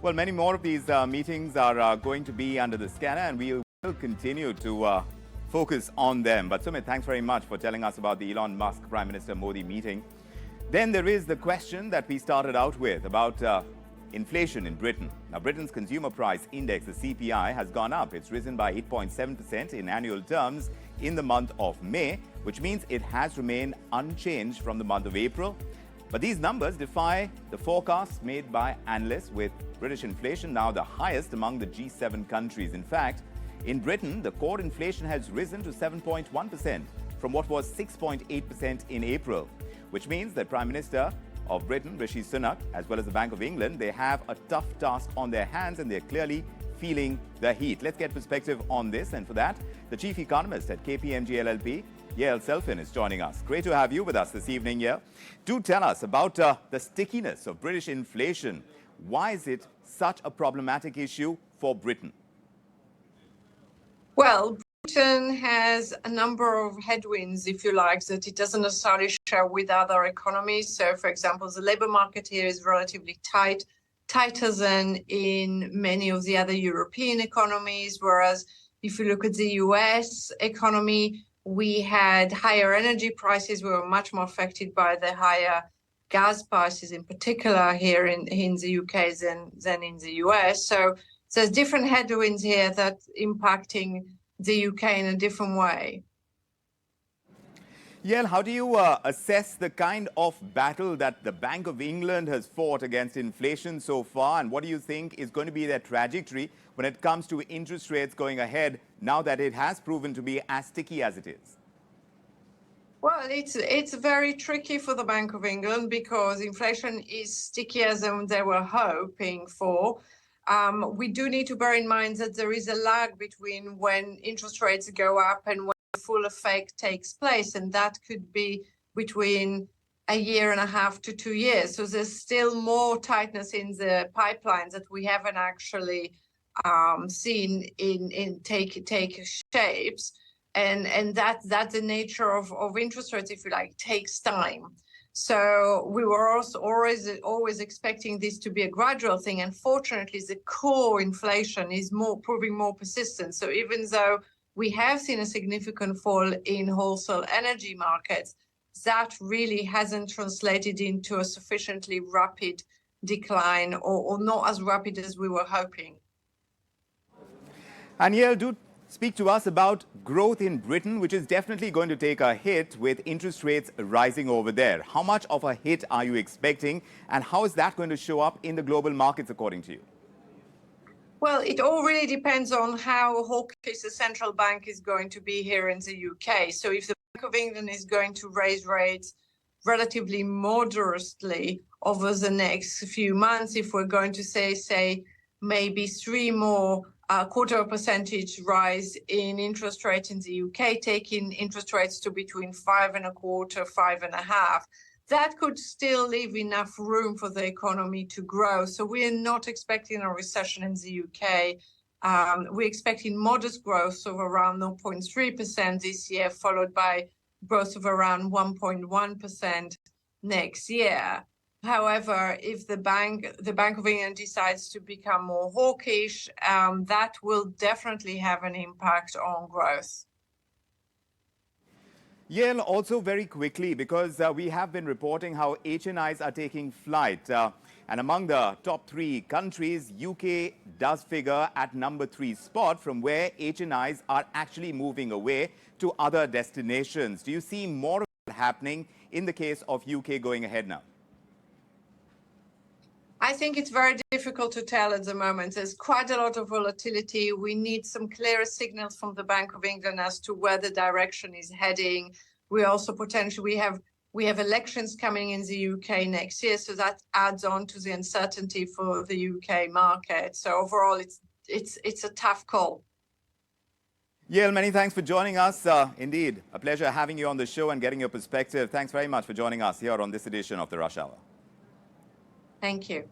Well, many more of these meetings are going to be under the scanner, and we will continue to focus on them. But Sumit, thanks very much for telling us about the Elon Musk Prime Minister Modi meeting. Then there is the question that we started out with about inflation in Britain. Now, Britain's consumer price index, the CPI, has gone up. It's risen by 8.7% in annual terms in the month of May, which means it has remained unchanged from the month of April. But these numbers defy the forecasts made by analysts, with British inflation now the highest among the G7 countries. In fact, in Britain, the core inflation has risen to 7.1% from what was 6.8% in April, which means that Prime Minister of Britain, Rishi Sunak, as well as the Bank of England, they have a tough task on their hands, and they're clearly feeling the heat. Let's get perspective on this, and for that, the chief economist at KPMG LLP, Yael Selfin, is joining us. Great to have you with us this evening, Yael. Do tell us about the stickiness of British inflation. Why is it such a problematic issue for Britain? Well, Britain has a number of headwinds, if you like, that it doesn't necessarily share with other economies. So, for example, the labour market here is relatively tighter than in many of the other European economies, whereas if you look at the US economy, we had higher energy prices. We were much more affected by the higher gas prices, in particular here in the UK than in the US. So there's different headwinds here that impacting the UK in a different way. Yael, how do you assess the kind of battle that the Bank of England has fought against inflation so far, and what do you think is going to be their trajectory when it comes to interest rates going ahead, now that it has proven to be as sticky as it is? Well, it's very tricky for the Bank of England because inflation is stickier than they were hoping for. We do need to bear in mind that there is a lag between when interest rates go up and when the full effect takes place, and that could be between a year and a half to 2 years. So there's still more tightness in the pipelines that we haven't actually seen in take shapes, and that's the nature of interest rates, if you like, takes time. So we were also always expecting this to be a gradual thing. Unfortunately, the core inflation is proving more persistent. So even though we have seen a significant fall in wholesale energy markets, that really hasn't translated into a sufficiently rapid decline, or not as rapid as we were hoping. And Yael, do speak to us about growth in Britain, which is definitely going to take a hit with interest rates rising over there. How much of a hit are you expecting, and how is that going to show up in the global markets, according to you? Well, it all really depends on how hawkish the central bank is going to be here in the UK. So if the Bank of England is going to raise rates relatively moderately over the next few months, if we're going to say maybe 3 more quarter of a percentage rise in interest rates in the UK, taking interest rates to between 5.25%, 5.5%, that could still leave enough room for the economy to grow. So we are not expecting a recession in the UK. We're expecting modest growth of around 0.3% this year, followed by growth of around 1.1% next year. However, if the Bank of England decides to become more hawkish, that will definitely have an impact on growth. Yael, also very quickly, because we have been reporting how HNIs are taking flight. And among the top 3 countries, UK does figure at number 3 spot, from where HNIs are actually moving away to other destinations. Do you see more of that happening in the case of UK going ahead now? I think it's very difficult to tell at the moment. There's quite a lot of volatility. We need some clearer signals from the Bank of England as to where the direction is heading. We also potentially we have elections coming in the UK next year, so that adds on to the uncertainty for the UK market. So overall, it's a tough call. Yael, many thanks for joining us. Indeed, a pleasure having you on the show and getting your perspective. Thanks very much for joining us here on this edition of the Rush Hour. Thank you.